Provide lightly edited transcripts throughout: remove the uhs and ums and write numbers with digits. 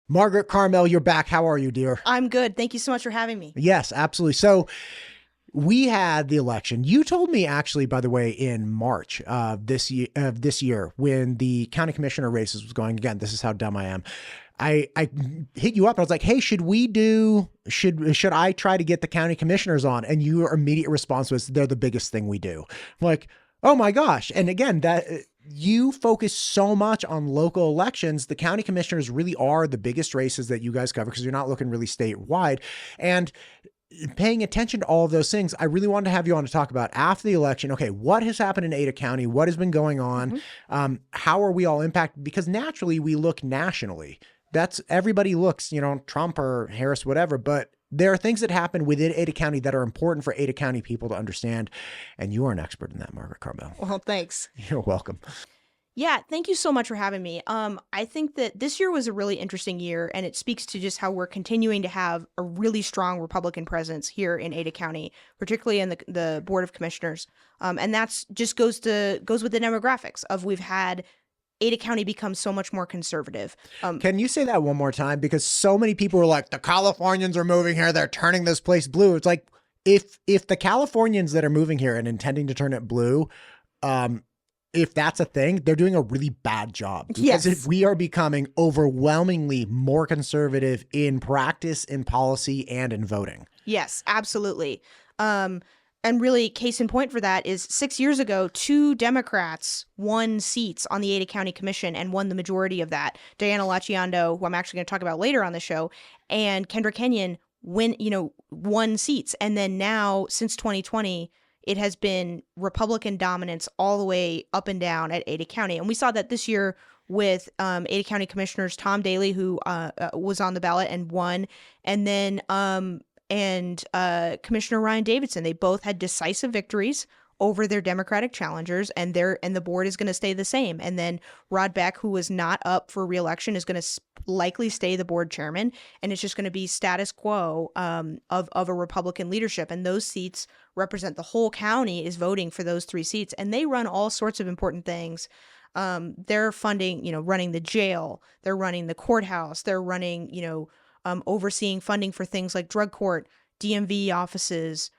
Margaret Carmel, you're back. How are you, dear? I'm good. Thank you so much for having me. Yes, absolutely. So we had the election. You told me actually, by the way, in March of this year, when the county commissioner races was going, again, this is how dumb I am. I hit you up and I was like, hey, should I try to get the county commissioners on? And your immediate response was, they're the biggest thing we do. I'm like, oh my gosh. And again, that you focus so much on local elections. The county commissioners really are the biggest races that you guys cover because you're not looking really statewide. And paying attention to all of those things, I really wanted to have you on to talk about after the election. Okay, what has happened in Ada County? What has been going on? How are we all impacted? Because naturally we look nationally. That's everybody looks, Trump or Harris, whatever, but there are things that happen within Ada County that are important for Ada County people to understand. And you are an expert in that, Margaret Carmel. Well, thanks. You're welcome. Yeah, thank you so much for having me. I think that this year was a really interesting year, and it speaks to just how we're continuing to have a really strong Republican presence here in Ada County, particularly in the Board of Commissioners. And that's just goes with the demographics of we've had Ada County become so much more conservative. Can you say that one more time? Because so many people were like, the Californians are moving here. They're turning this place blue. It's like, if the Californians that are moving here and intending to turn it blue, if that's a thing, they're doing a really bad job. Because if we are becoming overwhelmingly more conservative in practice, in policy, and in voting. Yes, absolutely. And really, case in point for that is 6 years ago, 2 Democrats won seats on the Ada County Commission and won the majority of that. Diana Laciando, who I'm actually going to talk about later on the show, and Kendra Kenyon won seats. And then now, since 2020, it has been Republican dominance all the way up and down at Ada County. And we saw that this year with Ada County Commissioners Tom Daly, who was on the ballot and won, and then Commissioner Ryan Davidson. They both had decisive victories over their Democratic challengers, and the board is going to stay the same. And then Rod Beck, who was not up for re-election, is going to likely stay the board chairman, and it's just going to be status quo of a Republican leadership. And those seats represent the whole county is voting for those 3 seats, and they run all sorts of important things. They're funding, running the jail, they're running the courthouse, they're running, overseeing funding for things like drug court, DMV offices,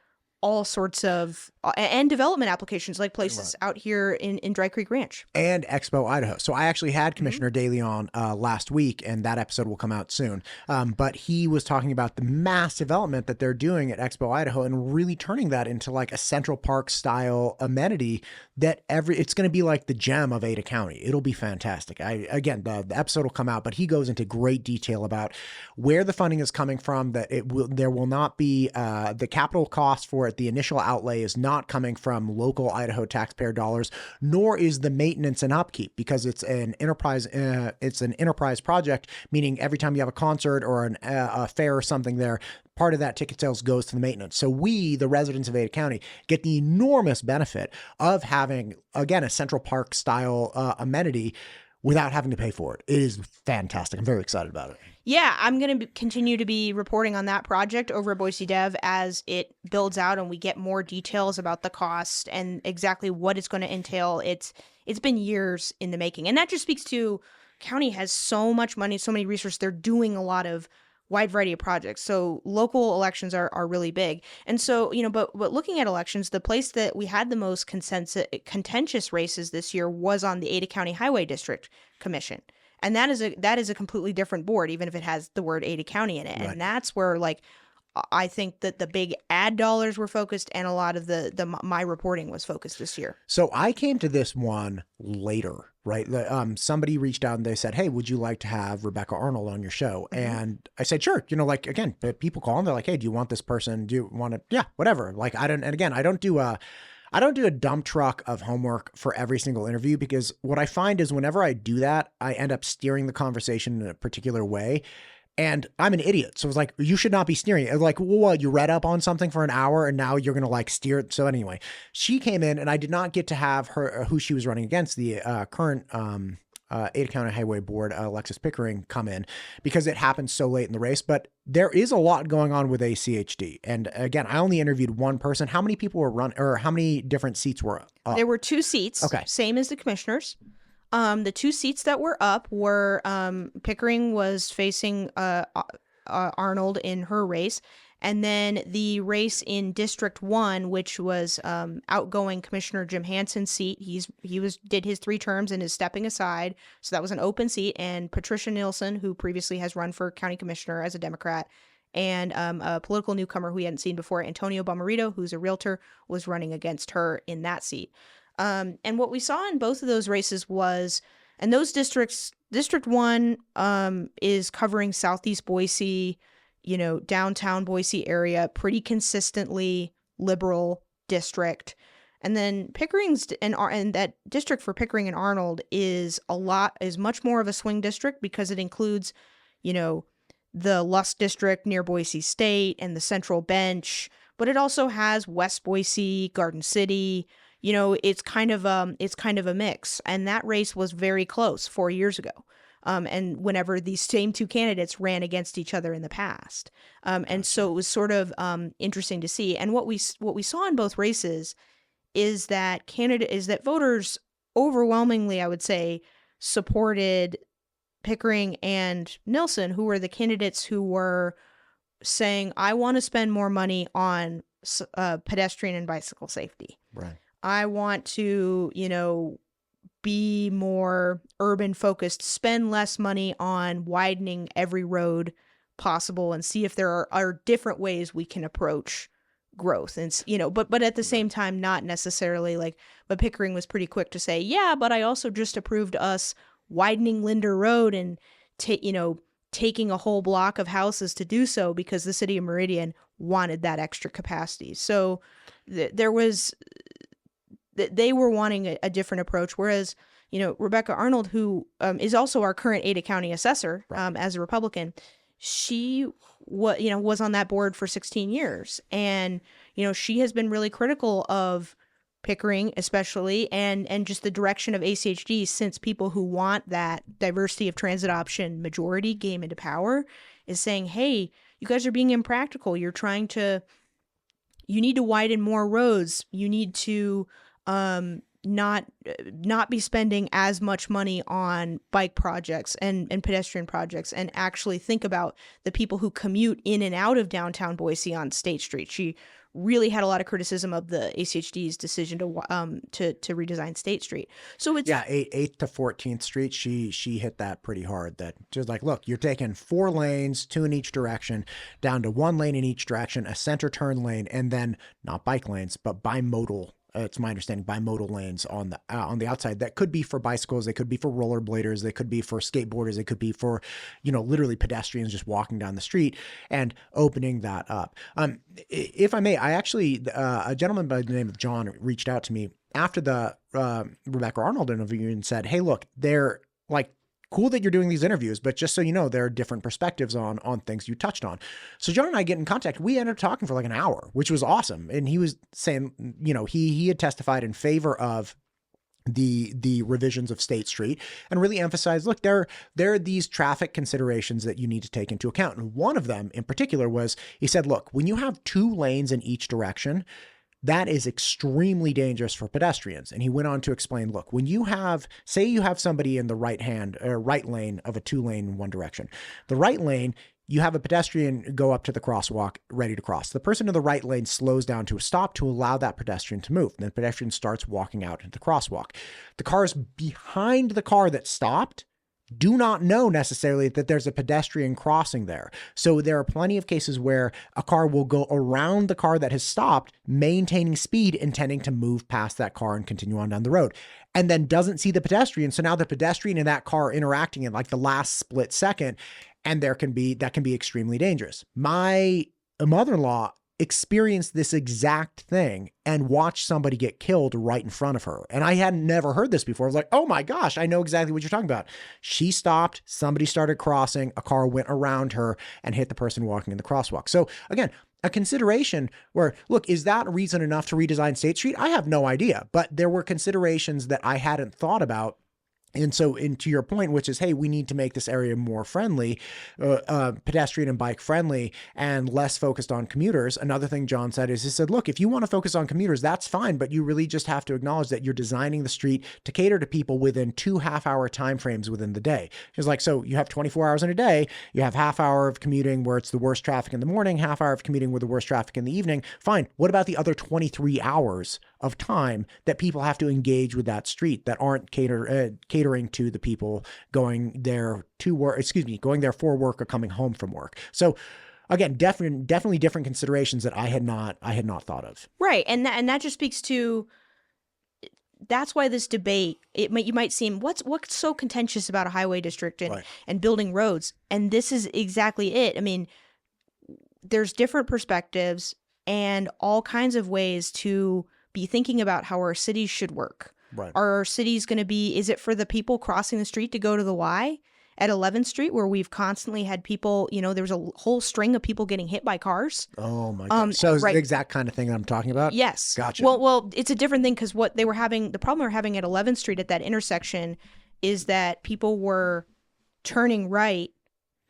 all sorts of, and development applications like places out here in Dry Creek Ranch. And Expo Idaho. So I actually had Commissioner Daly on last week, and that episode will come out soon. But he was talking about the mass development that they're doing at Expo Idaho and really turning that into like a Central Park style amenity that it's going to be like the gem of Ada County. It'll be fantastic. Again, the episode will come out, but he goes into great detail about where the funding is coming from, that there will not be the capital cost for it. The initial outlay is not coming from local Idaho taxpayer dollars, nor is the maintenance and upkeep, because it's an enterprise. It's an enterprise project, meaning every time you have a concert or a fair or something there, part of that ticket sales goes to the maintenance. So we, the residents of Ada County, get the enormous benefit of having, again, a Central Park style amenity without having to pay for it. It is fantastic. I'm very excited about it. Yeah, I'm going to continue to be reporting on that project over at Boise Dev as it builds out and we get more details about the cost and exactly what it's going to entail. It's been years in the making. And that just speaks to county has so much money, so many resources. They're doing a lot of wide variety of projects. So local elections are really big. And so, but looking at elections, the place that we had the most contentious races this year was on the Ada County Highway District Commission. And that is a completely different board, even if it has the word Ada County in it. Right. And that's where, I think that the big ad dollars were focused, and a lot of my reporting was focused this year. So I came to this one later, right? Somebody reached out and they said, hey, would you like to have Rebecca Arnold on your show? Mm-hmm. And I said, sure. Again, people call and they're like, hey, do you want this person? Do you want to, yeah, whatever. I don't do a dump truck of homework for every single interview, because what I find is whenever I do that, I end up steering the conversation in a particular way. And I'm an idiot. So it's like, you should not be steering it. Like, well, you read up on something for an hour and now you're going to steer it. So anyway, she came in and I did not get to have her, who she was running against, the current Ada County Highway Board, Alexis Pickering, come in because it happened so late in the race. But there is a lot going on with ACHD. And again, I only interviewed one person. How many people were or how many different seats were? There were 2 seats. Okay. Same as the commissioners. The two seats that were up were Pickering was facing Arnold in her race. And then the race in District 1, which was outgoing Commissioner Jim Hansen's seat, did his 3 terms and is stepping aside. So that was an open seat. And Patricia Nielsen, who previously has run for county commissioner as a Democrat, and a political newcomer who we hadn't seen before, Antonio Bomarito, who's a realtor, was running against her in that seat. And what we saw in both of those races was, and those districts, District 1 is covering Southeast Boise, downtown Boise area, pretty consistently liberal district. And then Pickering's and that district for Pickering and Arnold is much more of a swing district because it includes, the Lusk district near Boise State and the Central Bench, but it also has West Boise, Garden City. It's kind of a mix. And that race was very close 4 years ago. And whenever these same 2 candidates ran against each other in the past. And so it was sort of interesting to see. And what we saw in both races is that voters overwhelmingly, I would say, supported Pickering and Nilsen, who were the candidates who were saying, I want to spend more money on pedestrian and bicycle safety. Right. I want to, be more urban focused, spend less money on widening every road possible, and see if there are different ways we can approach growth. And, but at the same time, not necessarily but Pickering was pretty quick to say, yeah, but I also just approved us widening Linder Road and taking a whole block of houses to do so because the city of Meridian wanted that extra capacity. So they were wanting a different approach. Whereas, Rebecca Arnold, who is also our current Ada County assessor as a Republican, she was on that board for 16 years. And, she has been really critical of Pickering especially, and just the direction of ACHD since people who want that diversity of transit option majority came into power is saying, hey, you guys are being impractical. You need to widen more roads. You need to not be spending as much money on bike projects and pedestrian projects, and actually think about the people who commute in and out of downtown Boise on State Street. She really had a lot of criticism of the ACHD's decision to redesign State Street. So it's 8th to 14th Street. She hit that pretty hard. That just look, you're taking 4 lanes, 2 in each direction, down to 1 lane in each direction, a center turn lane, and then not bike lanes, but bimodal. It's my understanding bimodal lanes on the outside. That could be for bicycles. They could be for rollerbladers. They could be for skateboarders. They could be for, literally pedestrians just walking down the street, and opening that up. If I may, I actually, a gentleman by the name of John reached out to me after the Rebecca Arnold interview and said, hey, look, they're cool that you're doing these interviews, but just so you know, there are different perspectives on things you touched on. So John and I get in contact. We ended up talking for an hour, which was awesome. And he was saying, he had testified in favor of the revisions of State Street and really emphasized, look, there are these traffic considerations that you need to take into account. And one of them in particular was, he said, look, when you have 2 lanes in each direction, that is extremely dangerous for pedestrians. And he went on to explain, look, when you say you have somebody in the right lane of a 2-lane in one direction, the right lane, you have a pedestrian go up to the crosswalk ready to cross. The person in the right lane slows down to a stop to allow that pedestrian to move. Then the pedestrian starts walking out into the crosswalk. The cars behind the car that stopped do not know necessarily that there's a pedestrian crossing there. So there are plenty of cases where a car will go around the car that has stopped, maintaining speed, intending to move past that car and continue on down the road, and then doesn't see the pedestrian. So now the pedestrian and that car are interacting in the last split second, and that can be extremely dangerous. My mother-in-law experienced this exact thing and watched somebody get killed right in front of her. And I hadn't never heard this before. I was like, oh my gosh, I know exactly what you're talking about. She stopped, somebody started crossing, a car went around her and hit the person walking in the crosswalk. So again, a consideration where, look, is that reason enough to redesign State Street? I have no idea, but there were considerations that I hadn't thought about And so, to your point, which is, hey, we need to make this area more friendly, pedestrian and bike friendly, and less focused on commuters. Another thing John said is, he said, look, if you want to focus on commuters, that's fine, but you really just have to acknowledge that you're designing the street to cater to people within 2 half-hour timeframes within the day. He's like, so you have 24 hours in a day, you have half hour of commuting where it's the worst traffic in the morning, half hour of commuting with the worst traffic in the evening. Fine. What about the other 23 hours of time that people have to engage with that street that aren't catering to the people going there to work, going there for work or coming home from work? So again, definitely different considerations that I had not thought of. Right. And that just speaks to, that's why this debate, you might seem, what's so contentious about a highway district and, Right. and building roads? And this is exactly it. I mean, there's different perspectives and all kinds of ways to be thinking about how our cities should work. Right. Are our cities going to be, is it for the people crossing the street to go to the Y at 11th Street, where we've constantly had people, there was a whole string of people getting hit by cars? Oh my God. So it's right. the exact kind of thing that I'm talking about? Yes. Gotcha. Well, it's a different thing, because the problem we're having at 11th Street at that intersection is that people were turning right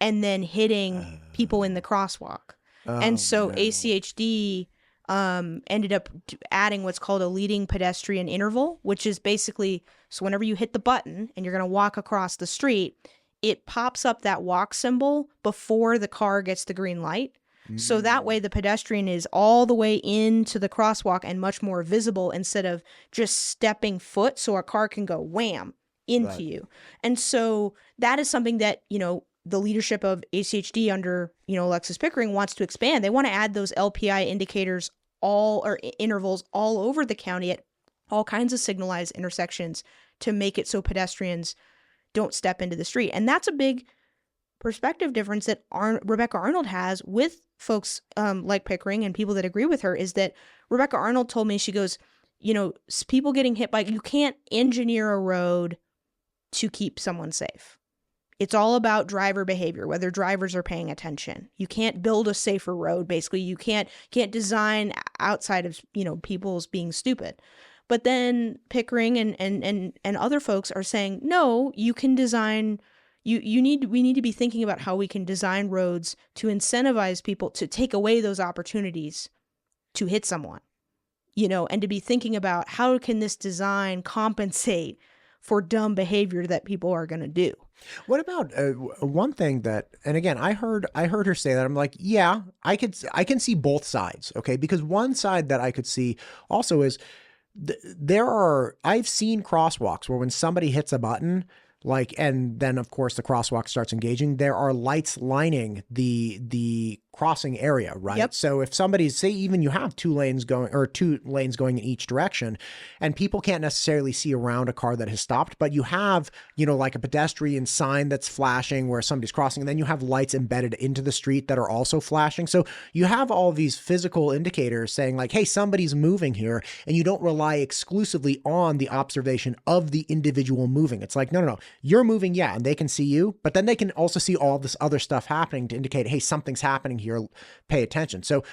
and then hitting people in the crosswalk. And so no. ACHD ended up adding what's called a leading pedestrian interval, which is basically, so whenever you hit the button and you're going to walk across the street, it pops up that walk symbol before the car gets the green light. So that way the pedestrian is all the way into the crosswalk and much more visible, instead of just stepping foot so a car can go wham into you. And so that is something that, the leadership of ACHD under, Alexis Pickering wants to expand. They want to add those LPI indicators intervals all over the county at all kinds of signalized intersections to make it so pedestrians don't step into the street. And that's a big perspective difference that Rebecca Arnold has with folks like Pickering and people that agree with her, is that Rebecca Arnold told me, she goes, people getting hit by, you can't engineer a road to keep someone safe. It's all about driver behavior, whether drivers are paying attention. You can't build a safer road. Basically, you can't design outside of, people's being stupid. But then Pickering and other folks are saying, no, you can design. We need to be thinking about how we can design roads to incentivize people to take away those opportunities to hit someone, and to be thinking about how can this design compensate for dumb behavior that people are going to do. What about one thing that, and again, I heard her say that, I'm like, yeah, I can see both sides. Okay. Because one side that I could see also is I've seen crosswalks where when somebody hits a button, and then of course the crosswalk starts engaging, there are lights lining the crossing area, right? Yep. So if somebody's, say even you have two lanes going in each direction, and people can't necessarily see around a car that has stopped, but you have, like a pedestrian sign that's flashing where somebody's crossing, and then you have lights embedded into the street that are also flashing. So you have all these physical indicators saying like, hey, somebody's moving here, and you don't rely exclusively on the observation of the individual moving. It's like, no, you're moving, yeah, and they can see you, but then they can also see all this other stuff happening to indicate, hey, something's happening here, pay attention. So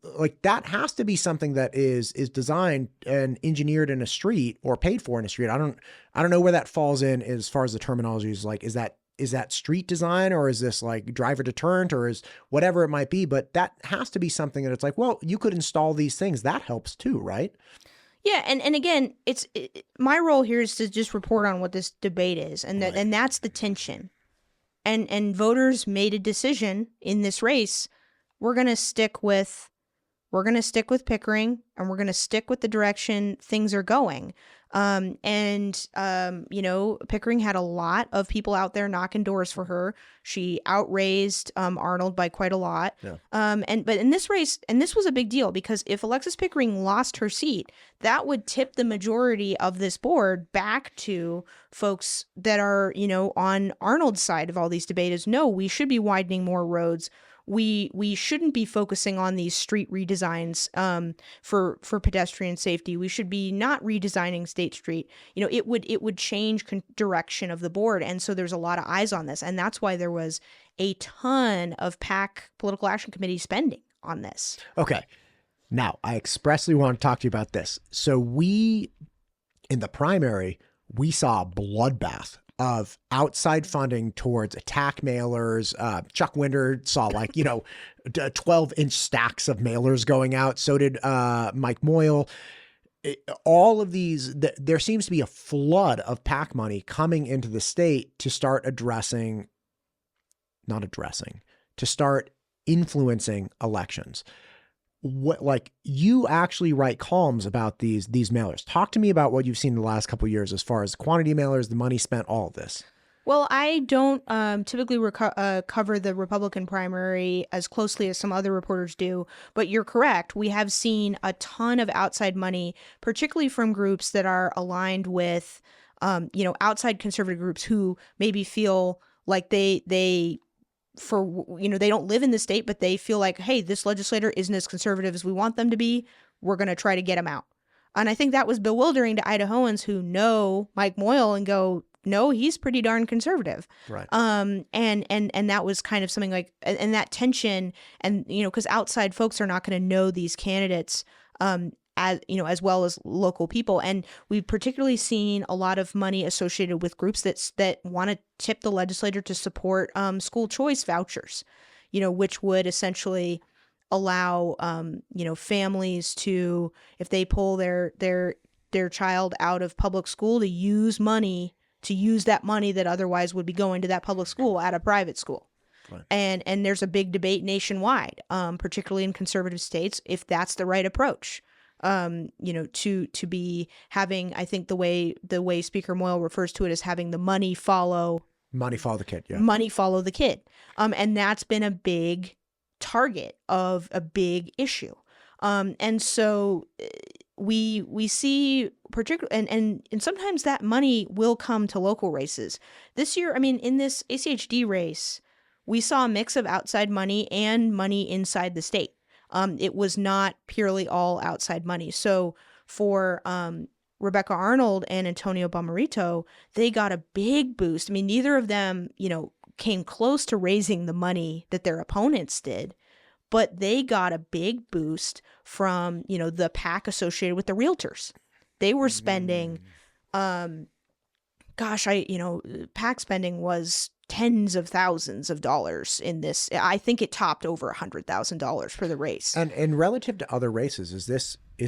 like that has to be something that is designed and engineered in a street or paid for in a street. I don't know where that falls in as far as the terminology is. Like, is that street design, or is this like driver deterrent, or is whatever it might be? But that has to be something that it's like, well, you could install these things. That helps too, right? Yeah, and again, my role here is to just report on what this debate is, and that's the tension. And voters made a decision in this race. We're going to stick with Pickering, and we're going to stick with the direction things are going. Pickering had a lot of people out there knocking doors for her. She outraised Arnold by quite a lot. Yeah. But in this race, and this was a big deal, because if Alexis Pickering lost her seat, that would tip the majority of this board back to folks that are, on Arnold's side of all these debates. No, we should be widening more roads. We shouldn't be focusing on these street redesigns for pedestrian safety. We should be not redesigning State Street. It would change direction of the board, and so there's a lot of eyes on this, and that's why there was a ton of PAC Political Action Committee spending on this. Okay, now I expressly want to talk to you about this. So we, in the primary, we saw a bloodbath of outside funding towards attack mailers. Chuck Winder saw 12-inch stacks of mailers going out. So did Mike Moyle. All of these, there seems to be a flood of PAC money coming into the state to start to start influencing elections. You actually write columns about these mailers. Talk to me about what you've seen in the last couple of years as far as the quantity of mailers, the money spent, all of this. Well, I don't typically cover the Republican primary as closely as some other reporters do, but you're correct. We have seen a ton of outside money, particularly from groups that are aligned with, outside conservative groups who maybe feel like they don't live in the state, but they feel like, hey, this legislator isn't as conservative as we want them to be. We're going to try to get him out. And I think that was bewildering to Idahoans who know Mike Moyle and go, no, he's pretty darn conservative. Right. And that was kind of something like, and that tension, and, because outside folks are not going to know these candidates, as well as local people. And we've particularly seen a lot of money associated with groups that want to tip the legislator to support school choice vouchers, which would essentially allow, families to, if they pull their child out of public school, to use that money that otherwise would be going to that public school at a private school. Right. And there's a big debate nationwide, particularly in conservative states, if that's the right approach. To be having, I think the way Speaker Moyle refers to it is having the money follow the kid. Yeah. Money follow the kid. And that's been a big target of a big issue. And so we see particularly, and sometimes that money will come to local races. This year, in this ACHD race, we saw a mix of outside money and money inside the state. It was not purely all outside money. So for Rebecca Arnold and Antonio Bomarito, they got a big boost. Neither of them, came close to raising the money that their opponents did, but they got a big boost from, the PAC associated with the realtors. They were spending, PAC spending was tens of thousands of dollars in this. I think it topped over $100,000 for the race. And relative to other races, is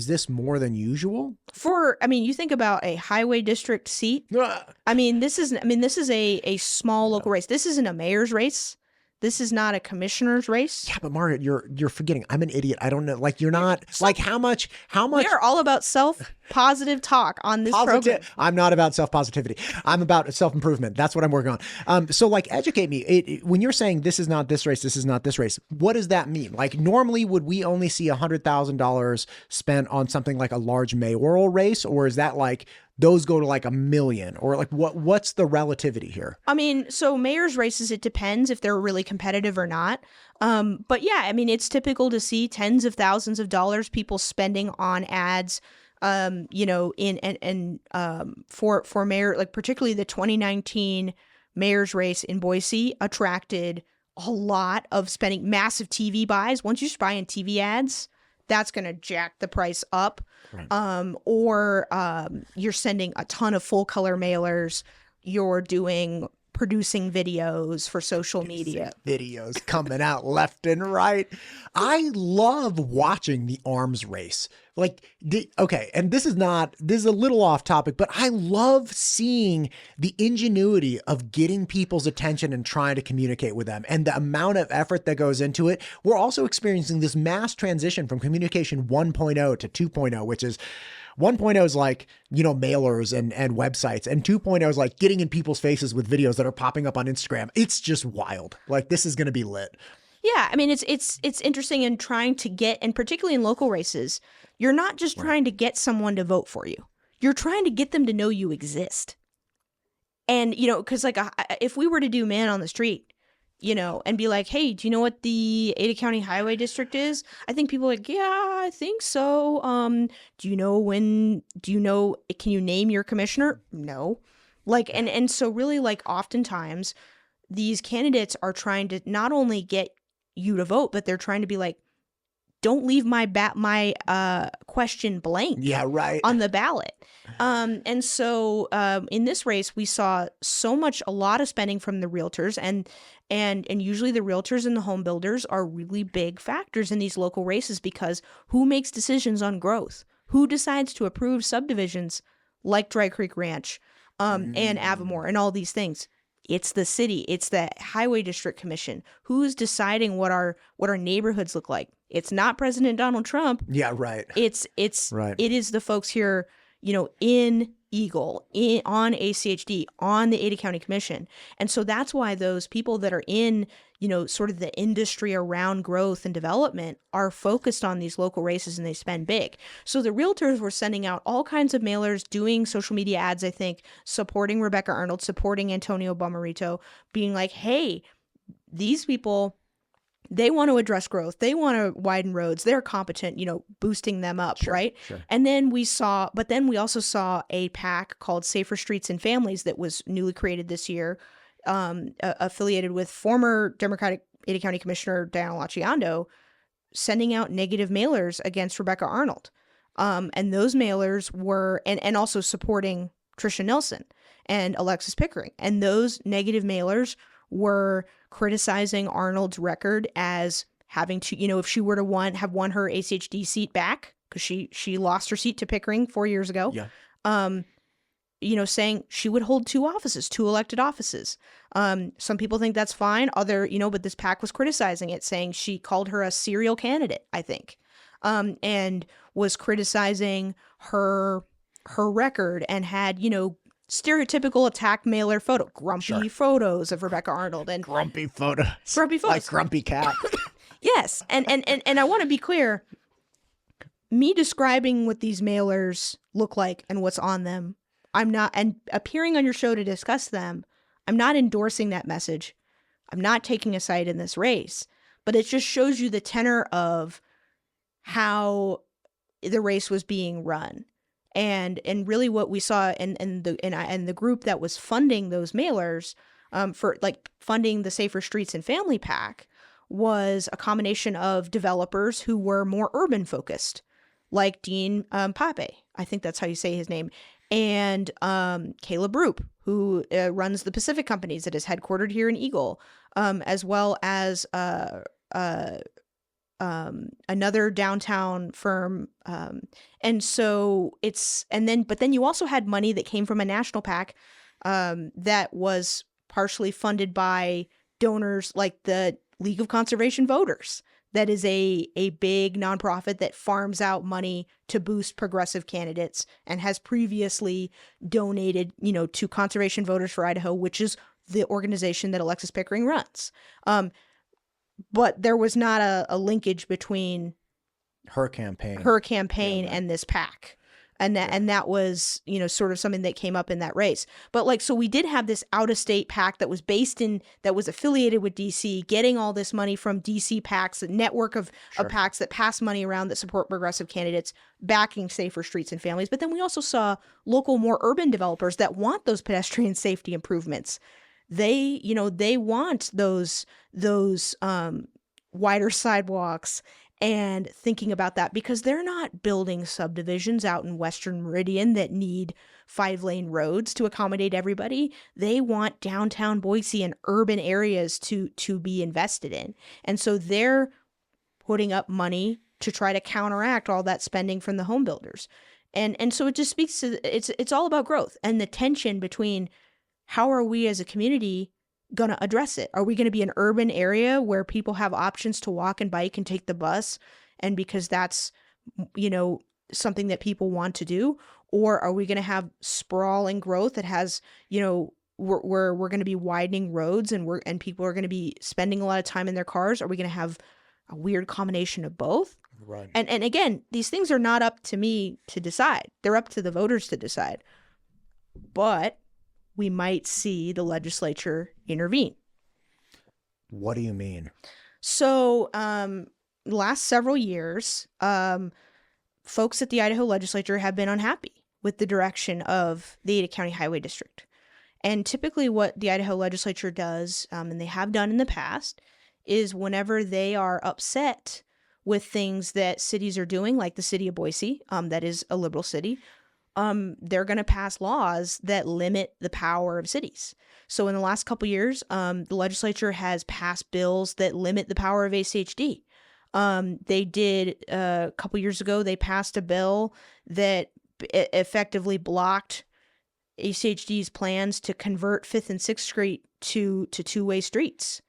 this more than usual? You think about a highway district seat. This is a small local race. This isn't a mayor's race. This is not a commissioner's race. Yeah, but Margaret, you're forgetting. I'm an idiot. I don't know. You're not. How much? We are all about self-positive talk on this program. I'm not about self-positivity. I'm about self-improvement. That's what I'm working on. So educate me. When you're saying this is not this race, this is not this race, what does that mean? Normally, would we only see $100,000 spent on something like a large mayoral race, or is that those go to $1 million, or what's the relativity here? So mayor's races, it depends if they're really competitive or not. But yeah, it's typical to see tens of thousands of dollars people spending on ads, for mayor, particularly the 2019 mayor's race in Boise attracted a lot of spending, massive TV buys. Once you're buying TV ads, that's going to jack the price up. Right. Or you're sending a ton of full color mailers. You're producing videos for social media. Videos coming out left and right. I love watching the arms race. Okay, and this is a little off topic, but I love seeing the ingenuity of getting people's attention and trying to communicate with them, and the amount of effort that goes into it. We're also experiencing this mass transition from communication 1.0 to 2.0, which is 1.0 is mailers and websites, and 2.0 is getting in people's faces with videos that are popping up on Instagram. It's just wild. This is going to be lit. Yeah, it's interesting in trying to get, and particularly in local races, you're not just trying to get someone to vote for you. You're trying to get them to know you exist. And, because if we were to do man on the street, and be like, hey, do you know what the Ada County Highway District is? I think people are like, yeah, I think so. Can you name your commissioner? No. And so really oftentimes these candidates are trying to not only get you to vote, but they're trying to be like, don't leave my question blank Yeah, right. on the ballot. And so in this race, we saw a lot of spending from the realtors, and usually the realtors and the home builders are really big factors in these local races, because who makes decisions on growth? Who decides to approve subdivisions like Dry Creek Ranch and Avamore and all these things? It's the city. It's the Highway District Commission. Who's deciding what our neighborhoods look like? It's not President Donald Trump. Yeah, right. Right. It is the folks here, in Eagle, on ACHD, on the Ada County Commission. And so that's why those people that are in, sort of the industry around growth and development are focused on these local races, and they spend big. So the realtors were sending out all kinds of mailers, doing social media ads, I think, supporting Rebecca Arnold, supporting Antonio Bomarito, being like, hey, these people, they want to address growth. They want to widen roads. They're competent, boosting them up, right? Sure. And then we also saw a PAC called Safer Streets and Families that was newly created this year, affiliated with former Democratic Ada County Commissioner Diana Lacciando, sending out negative mailers against Rebecca Arnold. And those mailers were, and also supporting Tricia Nelson and Alexis Pickering. And those negative mailers were criticizing Arnold's record as having to, if she were to have won her ACHD seat back, because she lost her seat to Pickering 4 years ago. Yeah. Saying she would hold two elected offices. Some people think that's fine. But this PAC was criticizing it, saying she called her a serial candidate, I think, and was criticizing her record, and had, stereotypical attack mailer grumpy photos of Rebecca Arnold, and grumpy photos like grumpy cat. Yes. And I want to be clear, me describing what these mailers look like and what's on them, I'm not, and appearing on your show to discuss them, I'm not endorsing that message. I'm not taking a side in this race, but it just shows you the tenor of how the race was being run. And really what we saw in the group that was funding those mailers, for like funding the Safer Streets and Family PAC, was a combination of developers who were more urban focused, like Dean Pape, I think that's how you say his name, and Caleb Roop, who runs the Pacific Companies that is headquartered here in Eagle, as well as another downtown firm. But then you also had money that came from a national PAC that was partially funded by donors like the League of Conservation Voters. That is a big nonprofit that farms out money to boost progressive candidates, and has previously donated, to Conservation Voters for Idaho, which is the organization that Alexis Pickering runs. But there was not a linkage between her campaign and this PAC. And that was, sort of something that came up in that race. But so we did have this out-of-state PAC that was that was affiliated with DC, getting all this money from DC PACs, a network of PACs that pass money around that support progressive candidates, backing Safer Streets and Families. But then we also saw local, more urban developers that want those pedestrian safety improvements. They want those wider sidewalks, and thinking about that, because they're not building subdivisions out in Western Meridian that need 5-lane roads to accommodate everybody. They want downtown Boise and urban areas to be invested in. And so they're putting up money to try to counteract all that spending from the home builders. And so it just speaks to, it's all about growth and the tension between how are we as a community going to address it? Are we going to be an urban area where people have options to walk and bike and take the bus, and because that's, something that people want to do? Or are we going to have sprawling growth that has, we're going to be widening roads, and people are going to be spending a lot of time in their cars? Are we going to have a weird combination of both? Right. And again, these things are not up to me to decide. They're up to the voters to decide. But we might see the legislature intervene. What do you mean? So, last several years, folks at the Idaho legislature have been unhappy with the direction of the Ada County Highway District. And typically what the Idaho legislature does, and they have done in the past, is whenever they are upset with things that cities are doing, like the city of Boise, that is a liberal city. They're going to pass laws that limit the power of cities. So in the last couple of years, the legislature has passed bills that limit the power of ACHD. They did a couple years ago, they passed a bill that effectively blocked ACHD's plans to convert 5th and 6th Street to two-way streets,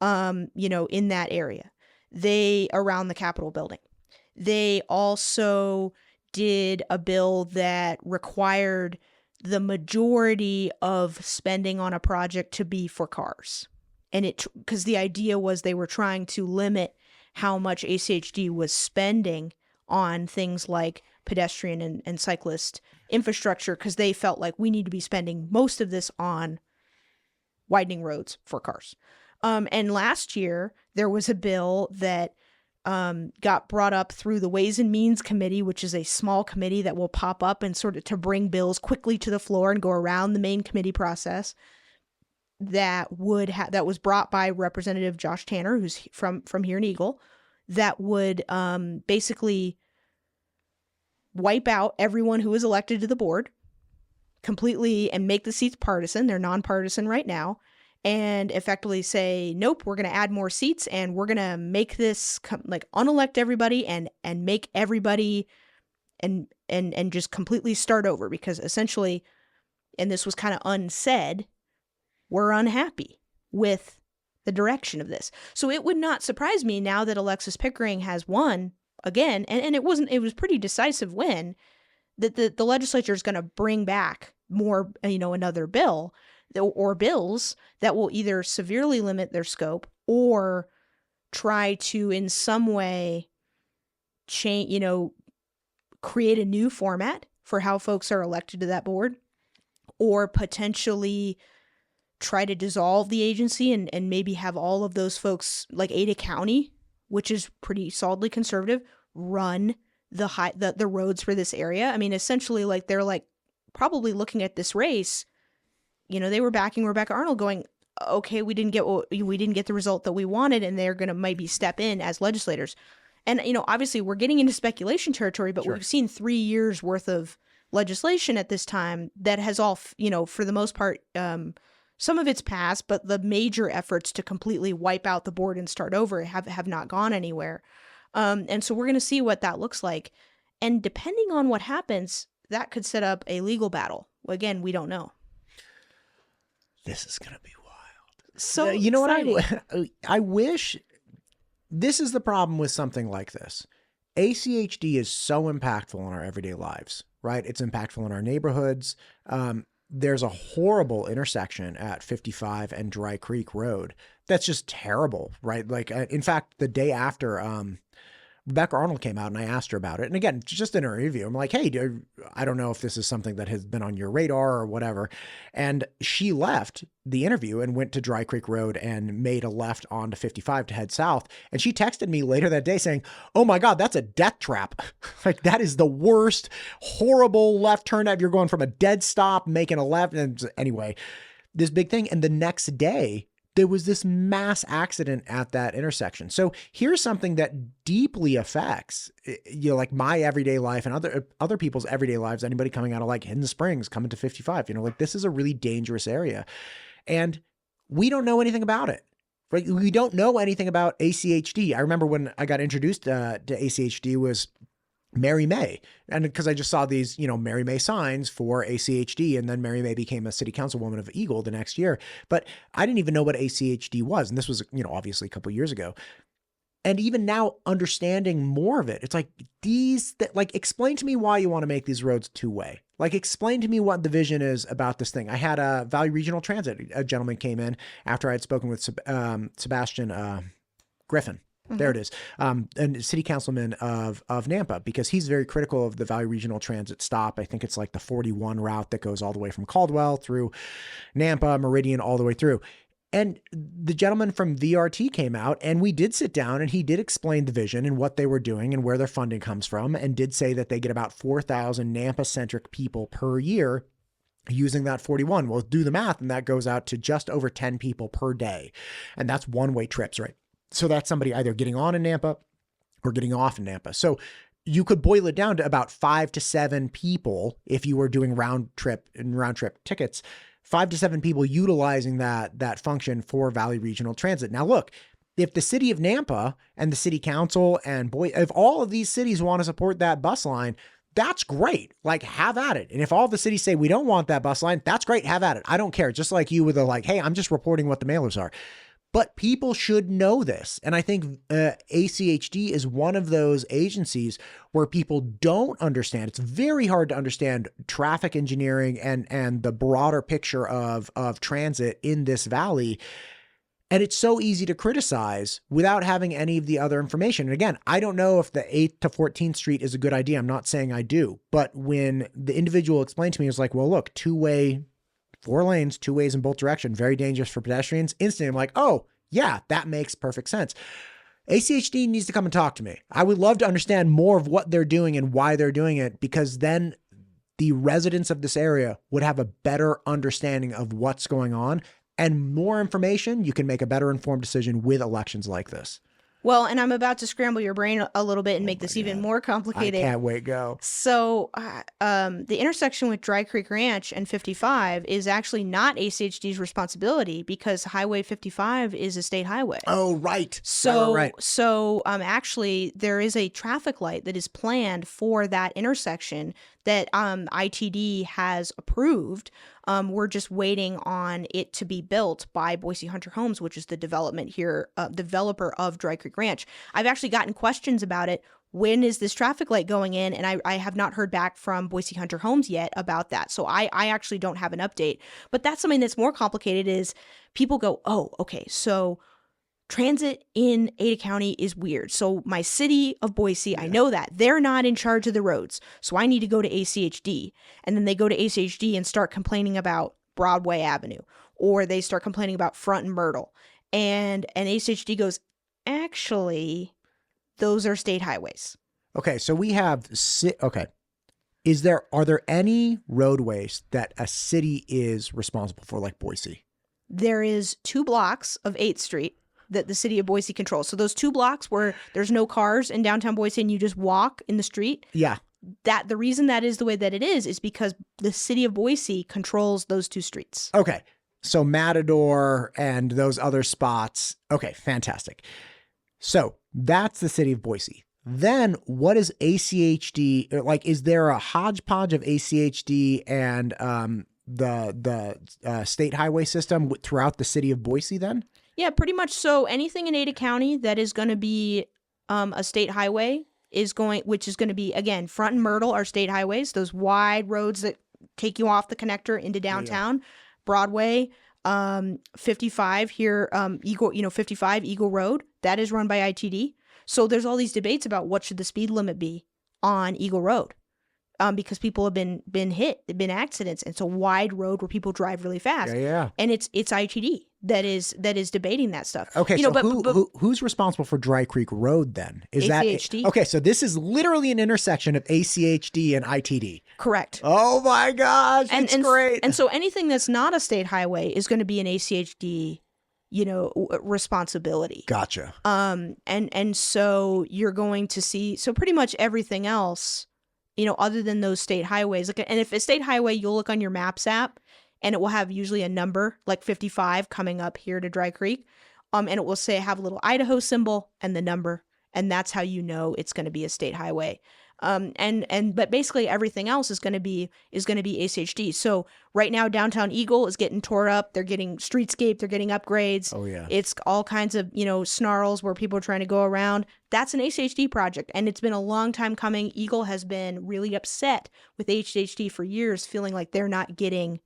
in that area. They, around the Capitol building. They also did a bill that required the majority of spending on a project to be for cars. And because the idea was they were trying to limit how much ACHD was spending on things like pedestrian and cyclist infrastructure, because they felt like we need to be spending most of this on widening roads for cars. And last year, there was a bill that got brought up through the Ways and Means Committee, which is a small committee that will pop up and sort of to bring bills quickly to the floor and go around the main committee process. That was brought by Representative Josh Tanner, who's from here in Eagle, that would basically wipe out everyone who is elected to the board completely and make the seats partisan. They're nonpartisan right now. And effectively say, nope, we're going to add more seats and we're going to make this unelect everybody and make everybody and just completely start over, because essentially, and this was kind of unsaid, we're unhappy with the direction of this. So it would not surprise me now that Alexis Pickering has won again, and it was pretty decisive win, that the legislature is going to bring back more, another bill or bills that will either severely limit their scope or try to in some way change, create a new format for how folks are elected to that board, or potentially try to dissolve the agency and maybe have all of those folks, like Ada County, which is pretty solidly conservative, run the roads for this area. I mean, essentially, they're probably looking at this race. They were backing Rebecca Arnold, going, okay, we didn't get the result that we wanted, and they're going to maybe step in as legislators. And, obviously we're getting into speculation territory, but Sure. We've seen 3 years worth of legislation at this time that has all, for the most part, some of it's passed, but the major efforts to completely wipe out the board and start over have not gone anywhere. And so we're going to see what that looks like. And depending on what happens, that could set up a legal battle. Again, we don't know. This is going to be wild. So exciting. What I wish, this is the problem with something like this. ACHD is so impactful in our everyday lives, right? It's impactful in our neighborhoods. There's a horrible intersection at 55 and Dry Creek Road. That's just terrible, right? In fact, the day after, Rebecca Arnold came out and I asked her about it. And again, just in her interview, I'm like, hey, I don't know if this is something that has been on your radar or whatever. And she left the interview and went to Dry Creek Road and made a left onto 55 to head south. And she texted me later that day saying, oh my God, that's a death trap. That is the worst, horrible left turn. You're going from a dead stop, making a left. And anyway, this big thing. And the next day, there was this mass accident at that intersection. So here's something that deeply affects, my everyday life and other people's everyday lives. Anybody coming out of Hidden Springs, coming to 55, this is a really dangerous area. And we don't know anything about it, right? We don't know anything about ACHD. I remember when I got introduced to ACHD was Mary May. And because I just saw these, Mary May signs for ACHD, and then Mary May became a city councilwoman of Eagle the next year. But I didn't even know what ACHD was. And this was, obviously a couple of years ago. And even now, understanding more of it, it's explain to me why you want to make these roads two-way. Explain to me what the vision is about this thing. I had a Valley Regional Transit. A gentleman came in after I had spoken with Sebastian Griffin. There it is. And city councilman of Nampa, because he's very critical of the Valley Regional Transit stop. I think it's the 41 route that goes all the way from Caldwell through Nampa, Meridian, all the way through. And the gentleman from VRT came out and we did sit down and he did explain the vision and what they were doing and where their funding comes from, and did say that they get about 4,000 Nampa-centric people per year using that 41. Well, do the math, and that goes out to just over 10 people per day. And that's one-way trips, right? So that's somebody either getting on in Nampa or getting off in Nampa. So you could boil it down to about 5 to 7 people if you were doing round trip tickets, 5 to 7 people utilizing that function for Valley Regional Transit. Now, look, if the city of Nampa and the city council and if all of these cities want to support that bus line, that's great. Like, have at it. And if all the cities say we don't want that bus line, that's great. Have at it. I don't care. Just like you with the like, hey, I'm just reporting what the mailers are. But people should know this. And I think ACHD is one of those agencies where people don't understand. It's very hard to understand traffic engineering and the broader picture of transit in this valley. And it's so easy to criticize without having any of the other information. And again, I don't know if the 8th to 14th Street is a good idea. I'm not saying I do. But when the individual explained to me, it was like, well, look, 2-way, 4 lanes, 2 ways in both directions, very dangerous for pedestrians. Instantly, I'm like, oh, yeah, that makes perfect sense. ACHD needs to come and talk to me. I would love to understand more of what they're doing and why they're doing it, because then the residents of this area would have a better understanding of what's going on. And more information, you can make a better informed decision with elections like this. Well, and I'm about to scramble your brain a little bit and make this even more complicated. I can't wait, go. So the intersection with Dry Creek Ranch and 55 is actually not ACHD's responsibility because Highway 55 is a state highway. Oh, right. So, right. Actually, there is a traffic light that is planned for that intersection that ITD has approved. We're just waiting on it to be built by Boise Hunter Homes, which is the developer of Dry Creek Ranch. I've actually gotten questions about it. When is this traffic light going in? And I have not heard back from Boise Hunter Homes yet about that. So I actually don't have an update. But that's something that's more complicated is people go, oh, okay, so transit in Ada County is weird. So my city of Boise, I know that. They're not in charge of the roads. So I need to go to ACHD. And then they go to ACHD and start complaining about Broadway Avenue. Or they start complaining about Front and Myrtle. And ACHD goes, actually, those are state highways. Okay, so we have... Okay. Are there any roadways that a city is responsible for, like Boise? There is 2 blocks of 8th Street that the city of Boise controls. So those 2 blocks where there's no cars in downtown Boise and you just walk in the street. Yeah. That the reason that is the way that it is because the city of Boise controls those 2 streets. Okay. So Matador and those other spots. Okay, fantastic. So that's the city of Boise. Then what is ACHD? Like, is there a hodgepodge of ACHD and the state highway system throughout the city of Boise then? Yeah, pretty much. So anything in Ada County that is going to be a state highway which is going to be, again, Front and Myrtle are state highways, those wide roads that take you off the connector into downtown. Yeah. Broadway, 55 here, 55 Eagle Road, that is run by ITD. So there's all these debates about what should the speed limit be on Eagle Road. Because people have been hit, there've been accidents. It's a wide road where people drive really fast. Yeah. And it's ITD that is debating that stuff. Okay, who's responsible for Dry Creek Road then? Is ACHD. That okay? So this is literally an intersection of ACHD and ITD. Correct. Oh my gosh, it's great. And so anything that's not a state highway is going to be an ACHD, responsibility. Gotcha. And so you're going to see pretty much everything else. Other than those state highways. And if it's state highway, you'll look on your Maps app and it will have usually a number like 55 coming up here to Dry Creek. And it will have a little Idaho symbol and the number. And that's how you know it's going to be a state highway. But basically everything else is going to be ACHD. So right now downtown Eagle is getting tore up. They're getting streetscape. They're getting upgrades. Oh yeah. It's all kinds of snarls where people are trying to go around. That's an ACHD project, and it's been a long time coming. Eagle has been really upset with ACHD for years, feeling like they're not getting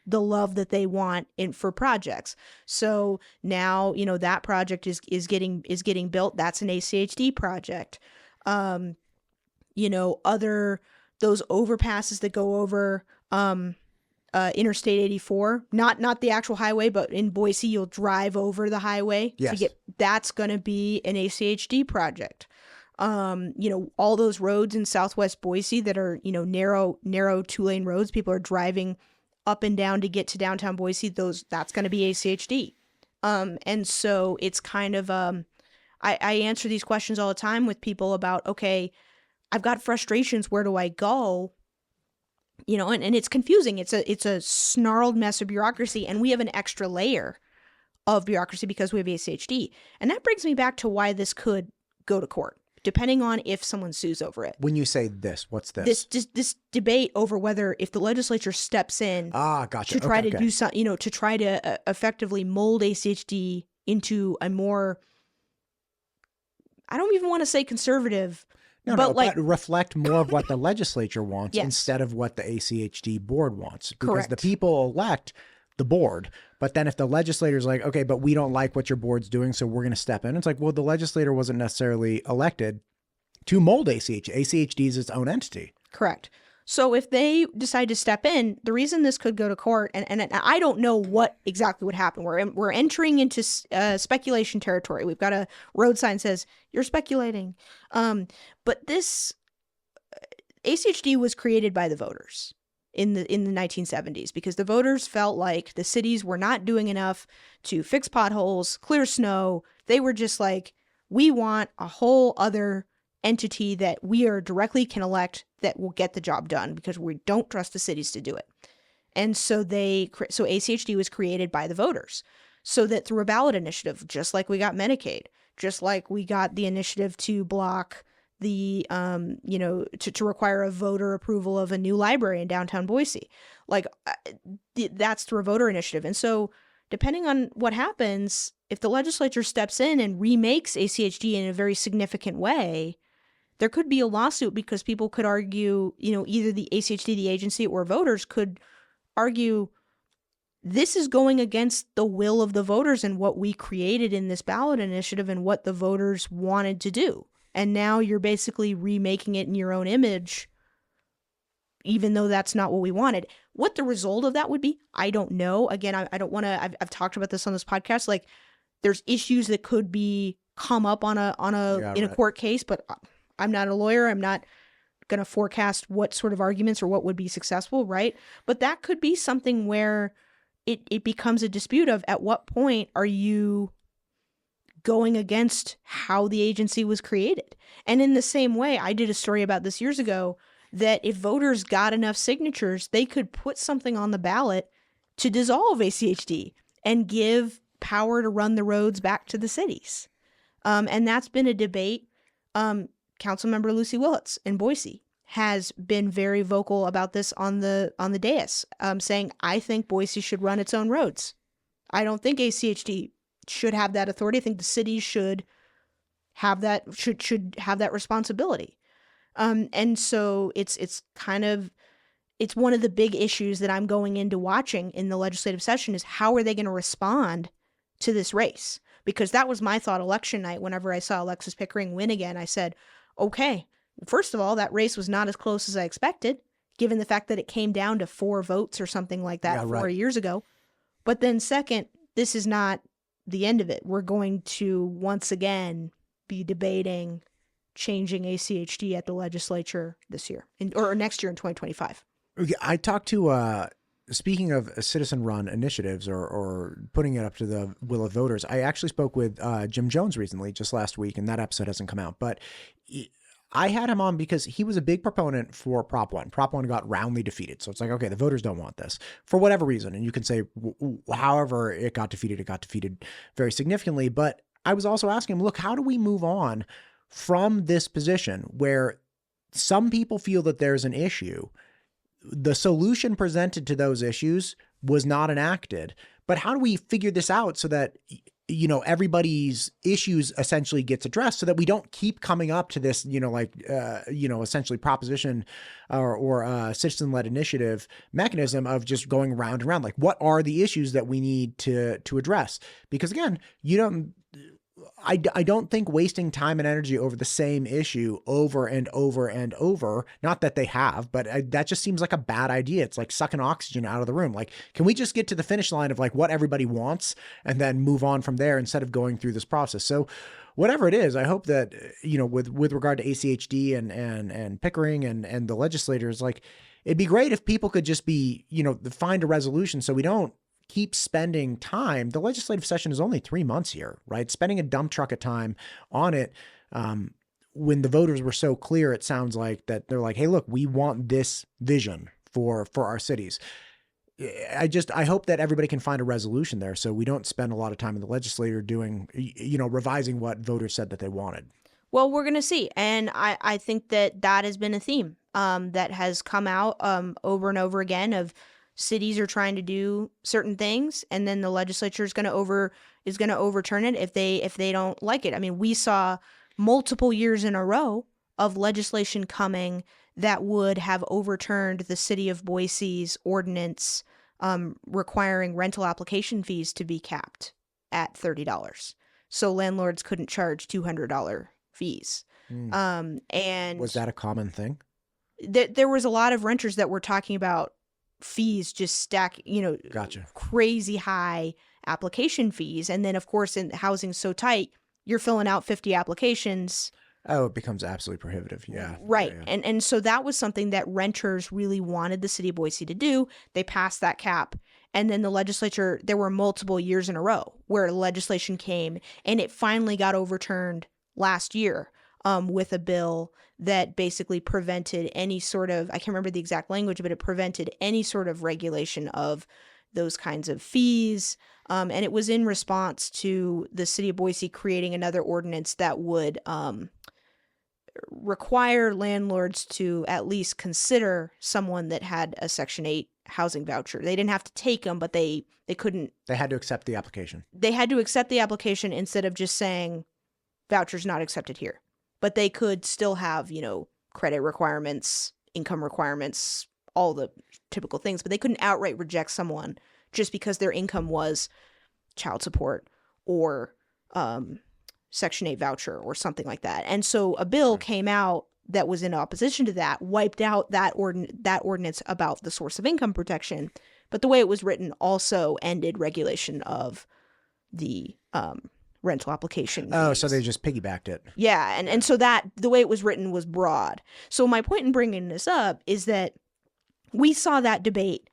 the love that they want for projects. So now that project is getting built. That's an ACHD project. Other those overpasses that go over Interstate 84, not the actual highway, but in Boise, you'll drive over the highway. Yes. That's going to be an ACHD project. All those roads in Southwest Boise that are, narrow 2-lane roads, people are driving up and down to get to downtown Boise. That's going to be ACHD. And so it's kind of, I answer these questions all the time with people about, okay, I've got frustrations. Where do I go? You know, and it's confusing. It's a snarled mess of bureaucracy, and we have an extra layer of bureaucracy because we have ACHD. And that brings me back to why this could go to court, depending on if someone sues over it. When you say this, what's this? This debate over whether if the legislature steps in Gotcha. to try to do something, you know, to try to effectively mold ACHD into a more, I don't even want to say conservative, but reflect more of what the legislature wants Yes. instead of what the ACHD board wants. Because Correct. the people elect the board. But then if the legislator's like, okay, but we don't like what your board's doing, so we're going to step in. It's like, well, the legislator wasn't necessarily elected to mold ACHD. ACHD is its own entity. Correct. So if they decide to step in, the reason this could go to court, and I don't know what exactly would happen. We're entering into speculation territory. We've got a road sign that says, you're speculating. But this ACHD was created by the voters in the 1970s because the voters felt like the cities were not doing enough to fix potholes, clear snow. They were just like, we want a whole other entity that we are directly can elect that will get the job done because we don't trust the cities to do it. And so so ACHD was created by the voters so that through a ballot initiative, just like we got Medicaid, just like we got the initiative to block the, to require a voter approval of a new library in downtown Boise. Like that's through a voter initiative. And so depending on what happens, if the legislature steps in and remakes ACHD in a very significant way, there could be a lawsuit because people could argue, either the ACHD, the agency, or voters could argue this is going against the will of the voters and what we created in this ballot initiative and what the voters wanted to do. And now you're basically remaking it in your own image, even though that's not what we wanted. What the result of that would be, I don't know. Again, I don't want to, I've talked about this on this podcast. Like there's issues that could come up in a court case, but I'm not a lawyer. I'm not going to forecast what sort of arguments or what would be successful, right? But that could be something where it becomes a dispute of at what point are you going against how the agency was created. And in the same way, I did a story about this years ago, that if voters got enough signatures, they could put something on the ballot to dissolve ACHD and give power to run the roads back to the cities. And that's been a debate. Councilmember Lucy Willits in Boise has been very vocal about this on the dais, saying, I think Boise should run its own roads. I don't think ACHD should have that authority. I think the cities should have that have that responsibility. And so it's one of the big issues that I'm going into watching in the legislative session is how are they going to respond to this race? Because that was my thought election night. Whenever I saw Alexis Pickering win again, I said, okay, first of all, that race was not as close as I expected, given the fact that it came down to 4 votes or something like that 4 years ago. But then second, this is not the end of it. We're going to once again be debating changing ACHD at the legislature this year or next year in 2025. I talked to, speaking of citizen-run initiatives or putting it up to the will of voters, I actually spoke with Jim Jones recently, just last week, and that episode hasn't come out. But I had him on because he was a big proponent for Prop 1. Prop 1 got roundly defeated. So it's like, okay, the voters don't want this for whatever reason. And you can say, however it got defeated very significantly. But I was also asking him, look, how do we move on from this position where some people feel that there's an issue? The solution presented to those issues was not enacted. But how do we figure this out so that everybody's issues essentially gets addressed so that we don't keep coming up to this, essentially proposition or citizen-led initiative mechanism of just going round and round. Like, what are the issues that we need to address? Because again, I don't think wasting time and energy over the same issue over and over and over, not that they have, but that just seems like a bad idea. It's like sucking oxygen out of the room. Like, can we just get to the finish line of like what everybody wants and then move on from there instead of going through this process? So whatever it is, I hope that, with regard to ACHD and Pickering and the legislators, like it'd be great if people could just be, find a resolution so we don't keep spending time. The legislative session is only 3 months here, right? Spending a dump truck of time on it. When the voters were so clear, it sounds like that they're like, hey, look, we want this vision for our cities. I hope that everybody can find a resolution there so we don't spend a lot of time in the legislature doing, revising what voters said that they wanted. Well, we're going to see. And I think that has been a theme that has come out over and over again of cities are trying to do certain things, and then the legislature is going to overturn it if they don't like it. I mean, we saw multiple years in a row of legislation coming that would have overturned the city of Boise's ordinance requiring rental application fees to be capped at $30. So landlords couldn't charge $200 fees. And was that a common thing? There was a lot of renters that were talking about fees just stack, Gotcha. Crazy high application fees. And then, of course, in housing so tight, you're filling out 50 applications. Oh, it becomes absolutely prohibitive. Yeah. Right. Yeah. And so that was something that renters really wanted the city of Boise to do. They passed that cap. And then the legislature, there were multiple years in a row where legislation came and it finally got overturned last year with a bill that basically prevented any sort of, I can't remember the exact language, but it prevented any sort of regulation of those kinds of fees. And it was in response to the city of Boise creating another ordinance that would require landlords to at least consider someone that had a Section 8 housing voucher. They didn't have to take them, but they couldn't. They had to accept the application. They had to accept the application instead of just saying vouchers not accepted here. But they could still have, credit requirements, income requirements, all the typical things. But they couldn't outright reject someone just because their income was child support or Section 8 voucher or something like that. And so a bill came out that was in opposition to that, wiped out that ordinance about the source of income protection. But the way it was written also ended regulation of the rental application. Oh, fees. so they just piggybacked it. Yeah, and so that the way it was written was broad. So my point in bringing this up is that we saw that debate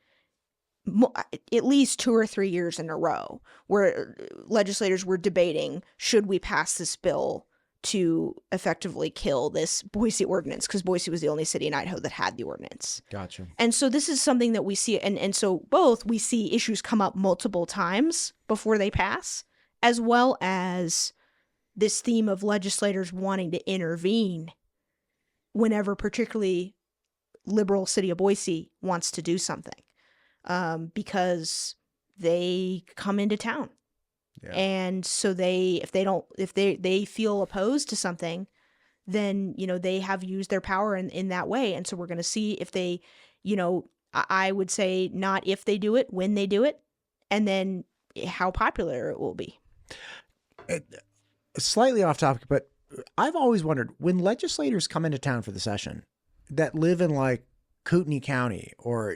at least 2 or 3 years in a row where legislators were debating, should we pass this bill to effectively kill this Boise ordinance? Because Boise was the only city in Idaho that had the ordinance. Gotcha. And so this is something that we see. And so we see issues come up multiple times before they pass, as well as this theme of legislators wanting to intervene whenever particularly liberal city of Boise wants to do something. Because they come into town. Yeah. And so if they feel opposed to something, then, they have used their power in that way. And so we're going to see if they, I would say not if they do it, when they do it, and then how popular it will be. Slightly off topic, but I've always wondered, when legislators come into town for the session that live in like Kootenai County or,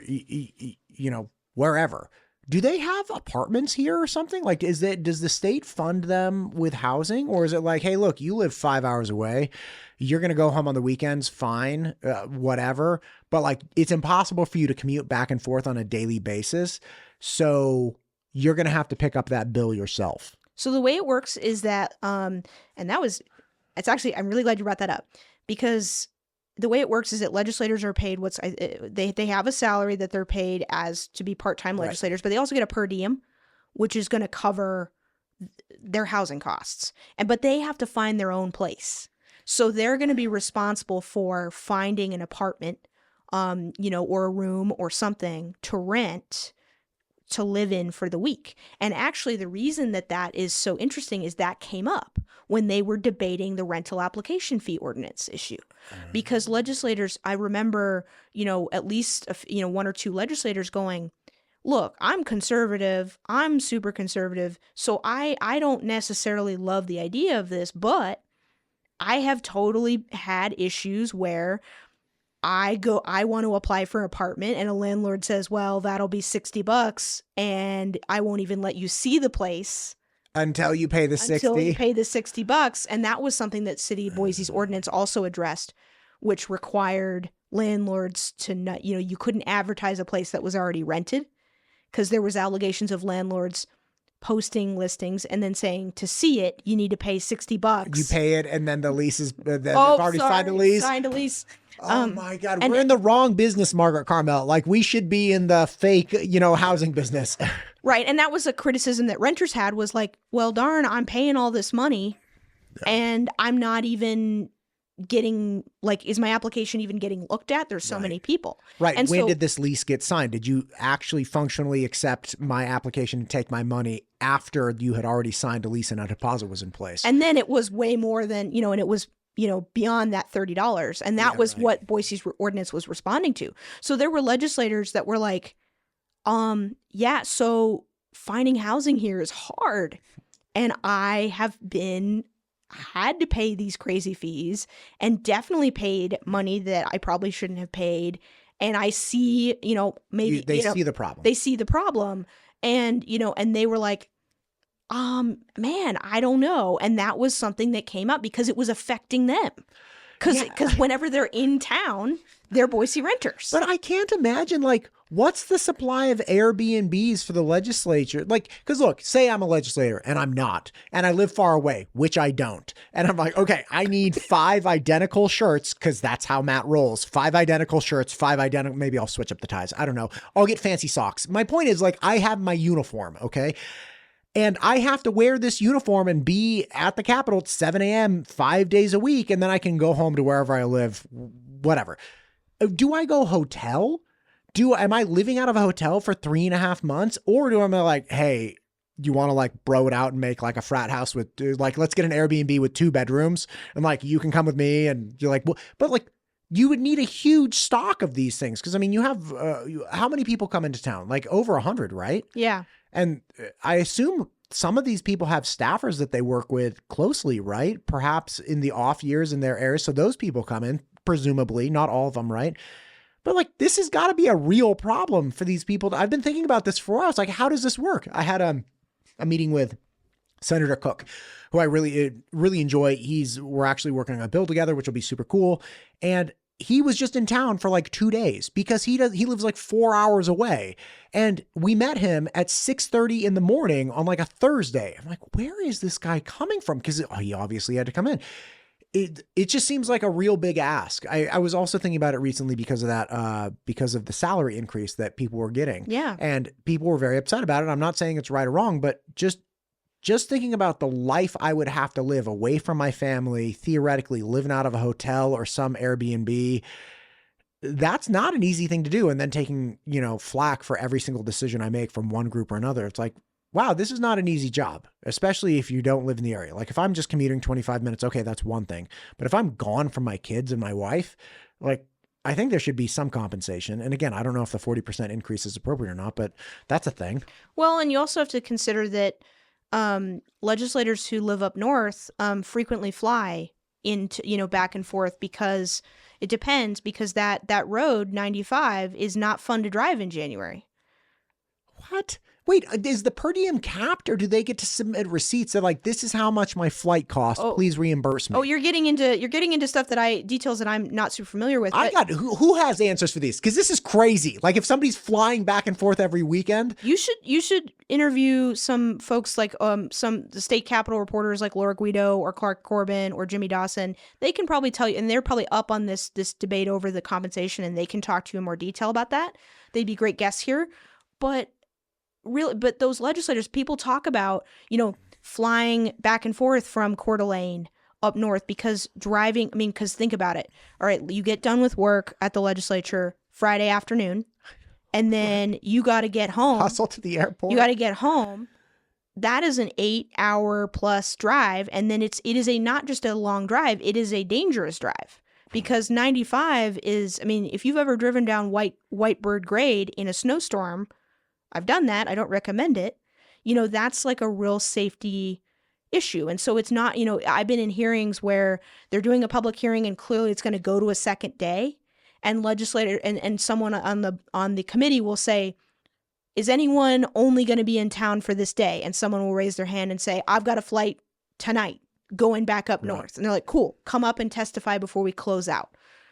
wherever, do they have apartments here or something? Like, does the state fund them with housing, or is it like, hey, look, you live 5 hours away, you're going to go home on the weekends, fine, whatever. But like, it's impossible for you to commute back and forth on a daily basis. So you're going to have to pick up that bill yourself. So the way it works is that, I'm really glad you brought that up, because the way it works is that legislators are paid they have a salary that they're paid as to be part-time legislators, but they also get a per diem, which is going to cover their housing costs. But they have to find their own place. So they're going to be responsible for finding an apartment, or a room or something to rent to live in for the week. And actually the reason that is so interesting is that came up when they were debating the rental application fee ordinance issue. Because legislators, I remember, at least, 1 or 2 legislators going, look, I'm conservative, I'm super conservative, so I don't necessarily love the idea of this, but I have totally had issues where I want to apply for an apartment and a landlord says, well, that'll be $60 and I won't even let you see the place until you pay the $60. And that was something that City of Boise's ordinance also addressed, which required landlords to not, you couldn't advertise a place that was already rented, because there was allegations of landlords posting listings and then saying to see it, you need to pay $60. You pay it, and then the lease is, they've already signed the lease. Signed a lease. Oh my God. We're in the wrong business, Margaret Carmel. Like, we should be in the fake, housing business. Right. And that was a criticism that renters had, was like, well, darn, I'm paying all this money and I'm not even getting, like, is my application even getting looked at? There's so many people. Right. And when did this lease get signed? Did you actually functionally accept my application and take my money after you had already signed a lease and a deposit was in place? And then it was way more than, and it was, beyond that $30. And that was what Boise's ordinance was responding to. So there were legislators that were like, so finding housing here is hard. And I have had to pay these crazy fees and definitely paid money that I probably shouldn't have paid. And I see, maybe they see the problem. They see the problem. And, and they were like, man, I don't know. And that was something that came up because it was affecting them. Because whenever they're in town, they're Boise renters. But I can't imagine, like, what's the supply of Airbnbs for the legislature? Like, because look, say I'm a legislator and I'm not, and I live far away, which I don't. And I'm like, okay, I need 5 identical shirts, because that's how Matt rolls. 5 identical shirts, 5 identical, maybe I'll switch up the ties. I don't know. I'll get fancy socks. My point is, like, I have my uniform, okay? And I have to wear this uniform and be at the Capitol at 7 a.m. 5 days a week, and then I can go home to wherever I live, whatever. Do I go hotel? Am I living out of a hotel for 3.5 months? Or do I like, hey, you want to like bro it out and make like a frat house with, like, let's get an Airbnb with 2 bedrooms and like, you can come with me, and you're like, well, but like, you would need a huge stock of these things. Cause I mean, you have, how many people come into town? Like over 100, right? Yeah. And I assume some of these people have staffers that they work with closely, right? Perhaps in the off years in their areas. So those people come in, presumably, not all of them, right? But like, this has got to be a real problem for these people. I've been thinking about this for a while. It's like, how does this work? I had a meeting with Senator Cook, who I really enjoy. We're actually working on a bill together, which will be super cool. And he was just in town for like 2 days because he lives like 4 hours away. And we met him at 6:30 in the morning on like a Thursday. I'm like, where is this guy coming from? Because he obviously had to come in. It just seems like a real big ask. I was also thinking about it recently because of that, because of the salary increase that people were getting. Yeah. And people were very upset about it. I'm not saying it's right or wrong, but just thinking about the life I would have to live away from my family, theoretically living out of a hotel or some Airbnb, that's not an easy thing to do. And then taking, flack for every single decision I make from one group or another. It's like, wow, this is not an easy job, especially if you don't live in the area. Like if I'm just commuting 25 minutes, okay, that's one thing. But if I'm gone from my kids and my wife, like, I think there should be some compensation. And again, I don't know if the 40% increase is appropriate or not, but that's a thing. Well, and you also have to consider that legislators who live up north frequently fly into, back and forth, because it depends, because that road 95 is not fun to drive in January. What? Wait, is the per diem capped, or do they get to submit receipts that like, this is how much my flight cost, please reimburse me? Oh, you're getting into stuff details that I'm not super familiar with. Who has answers for these? Because this is crazy. Like if somebody's flying back and forth every weekend. You should interview some folks like the state capitol reporters like Laura Guido or Clark Corbin or Jimmy Dawson. They can probably tell you, and they're probably up on this debate over the compensation, and they can talk to you in more detail about that. They'd be great guests here. But those legislators, people talk about, flying back and forth from Coeur d'Alene up north because think about it. All right, you get done with work at the legislature Friday afternoon, and then you got to get home. Hustle to the airport. You got to get home. That is an 8-hour plus drive. And then it is not just a long drive, it is a dangerous drive. Because 95 is, if you've ever driven down Whitebird Grade in a snowstorm, I've done that. I don't recommend it. That's like a real safety issue. And so it's not, I've been in hearings where they're doing a public hearing and clearly it's going to go to a second day, and legislator and someone on the committee will say, is anyone only going to be in town for this day? And someone will raise their hand and say, I've got a flight tonight going back up north. And they're like, cool, come up and testify before we close out.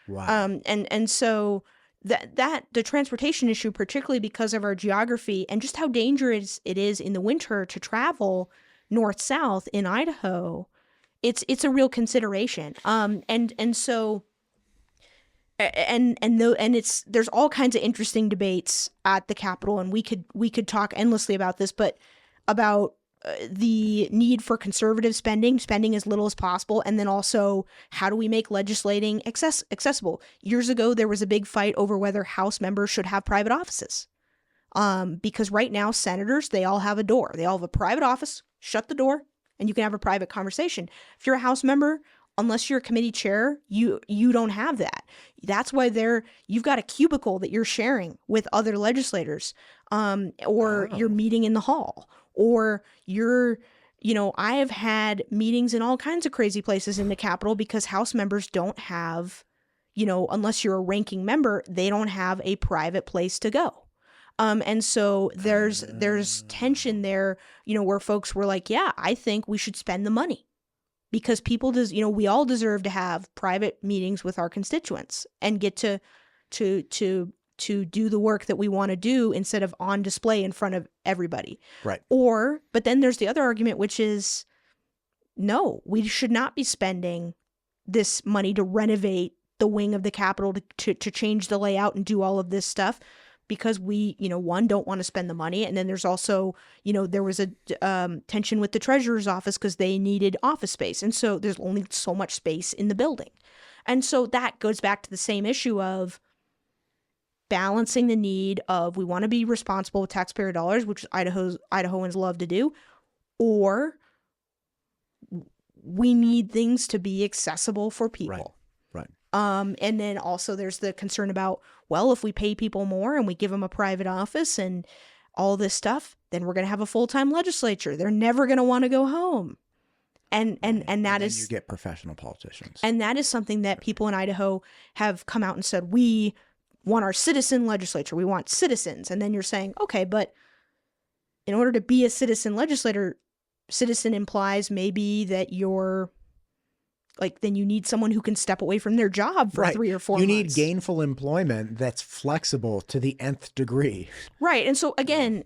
Wow. And so that the transportation issue, particularly because of our geography and just how dangerous it is in the winter to travel north south in Idaho, it's a real consideration. And so it's there's all kinds of interesting debates at the Capitol, and we could talk endlessly about this, but about the need for conservative spending as little as possible, and then also how do we make legislating accessible. Years ago, there was a big fight over whether House members should have private offices, because right now senators, they all have a door. They all have a private office, shut the door, and you can have a private conversation. If you're a House member, unless you're a committee chair, you don't have that. That's why you've got a cubicle that you're sharing with other legislators, or you're meeting in the hall, or I have had meetings in all kinds of crazy places in the Capitol because House members don't have, unless you're a ranking member, they don't have a private place to go. And so there's tension there, where folks were like, yeah, I think we should spend the money. Because people we all deserve to have private meetings with our constituents and get to do the work that we want to do instead of on display in front of everybody. Right. But then there's the other argument, which is, no, we should not be spending this money to renovate the wing of the Capitol, to change the layout and do all of this stuff, because we, one, don't want to spend the money. And then there's also, there was a tension with the treasurer's office because they needed office space. And so there's only so much space in the building. And so that goes back to the same issue of balancing the need of, we want to be responsible with taxpayer dollars, which Idahoans love to do, or we need things to be accessible for people. Right. And then also there's the concern about, well, if we pay people more and we give them a private office and all this stuff, then we're going to have a full-time legislature. They're never going to want to go home. And that is, you get professional politicians. And that is something that people in Idaho have come out and said, we want our citizen legislature. We want citizens. And then you're saying, okay, but in order to be a citizen legislator, citizen implies maybe that you're then you need someone who can step away from their job for 3 or 4 months. You need gainful employment that's flexible to the nth degree. Right. And so again,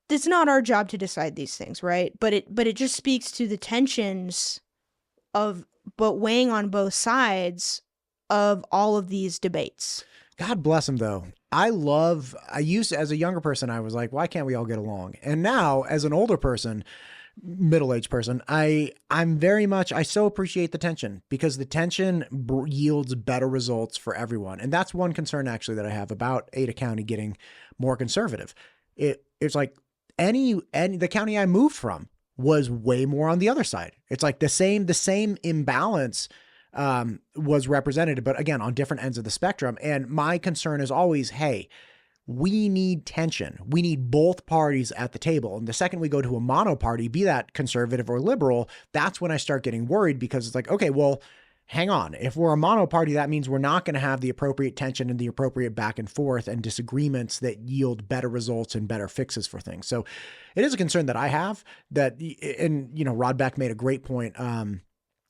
it's not our job to decide these things, right? But it just speaks to the tensions but weighing on both sides of all of these debates. God bless him, though. As a younger person, I was like, why can't we all get along? And now, as an older person, middle-aged person, I so appreciate the tension, because the tension yields better results for everyone. And that's one concern actually that I have about Ada County getting more conservative. It's like the county I moved from was way more on the other side. It's like the same imbalance was represented, but again, on different ends of the spectrum. And my concern is always, hey, we need tension. We need both parties at the table. And the second we go to a mono party, be that conservative or liberal, that's when I start getting worried, because it's like, okay, well, hang on. If we're a mono party, that means we're not going to have the appropriate tension and the appropriate back and forth and disagreements that yield better results and better fixes for things. So it is a concern that I have Rod Beck made a great point,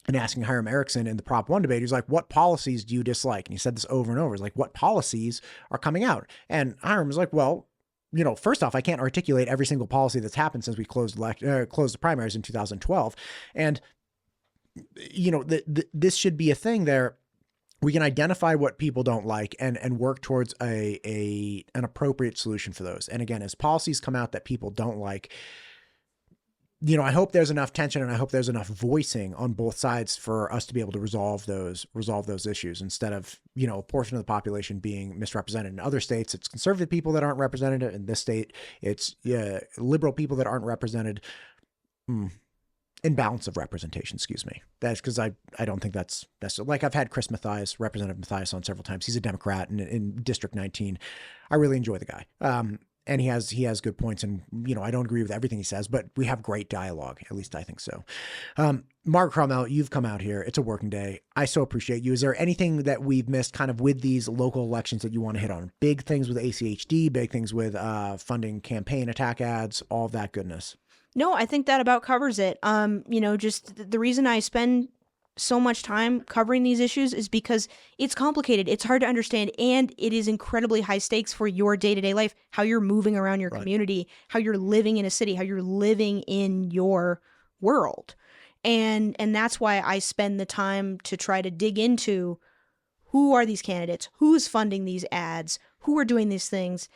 and asking Hiram Erickson in the Prop 1 debate, he's like, what policies do you dislike? And he said this over and over. He's like, what policies are coming out? And Hiram was like, well, first off, I can't articulate every single policy that's happened since we closed the primaries in 2012. And, this should be a thing there. We can identify what people don't like and work towards an appropriate solution for those. And again, as policies come out that people don't like, I hope there's enough tension and I hope there's enough voicing on both sides for us to be able to resolve those issues, instead of, a portion of the population being misrepresented. In other states, it's conservative people that aren't represented. In this state, it's liberal people that aren't represented. Imbalance of representation, excuse me. That's because I don't think that's like, I've had Representative Mathias on several times. He's a Democrat in District 19. I really enjoy the guy. And he has good points, and I don't agree with everything he says, but we have great dialogue. At least I think so. Margaret Carmel, you've come out here. It's a working day. I so appreciate you. Is there anything that we've missed kind of with these local elections that you want to hit on? Big things with ACHD, big things with funding campaign attack ads, all of that goodness. No, I think that about covers it. Just the reason I spend so much time covering these issues is because it's complicated, it's hard to understand, and it is incredibly high stakes for your day-to-day life, how you're moving around your community, how you're living in a city, how you're living in your world. And that's why I spend the time to try to dig into who are these candidates, who's funding these ads, who are doing these things.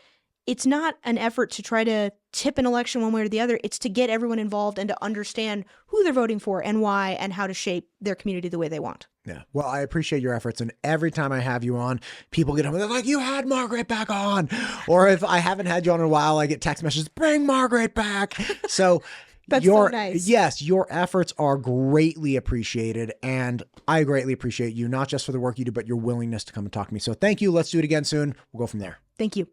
It's not an effort to try to tip an election one way or the other. It's to get everyone involved and to understand who they're voting for and why and how to shape their community the way they want. Yeah. Well, I appreciate your efforts. And every time I have you on, people get home. They're like, you had Margaret back on. Or if I haven't had you on in a while, I get text messages, bring Margaret back. So That's so nice. Yes, your efforts are greatly appreciated. And I greatly appreciate you, not just for the work you do, but your willingness to come and talk to me. So thank you. Let's do it again soon. We'll go from there. Thank you.